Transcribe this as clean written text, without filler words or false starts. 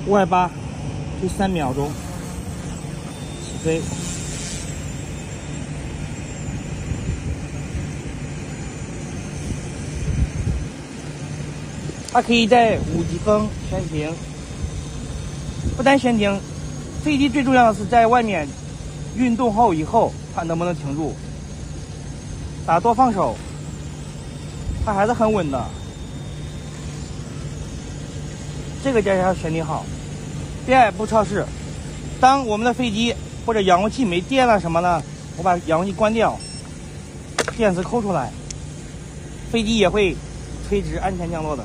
528，就3秒钟起飞。它可以在5级风悬停，不单悬停，飞机最重要的是在外面运动后以后，它能不能停住？打多放手，它还是很稳的。这个架要悬停好。第二步测试，当我们的飞机或者遥控器没电了什么呢？我把遥控器关掉，电池抠出来，飞机也会垂直安全降落的。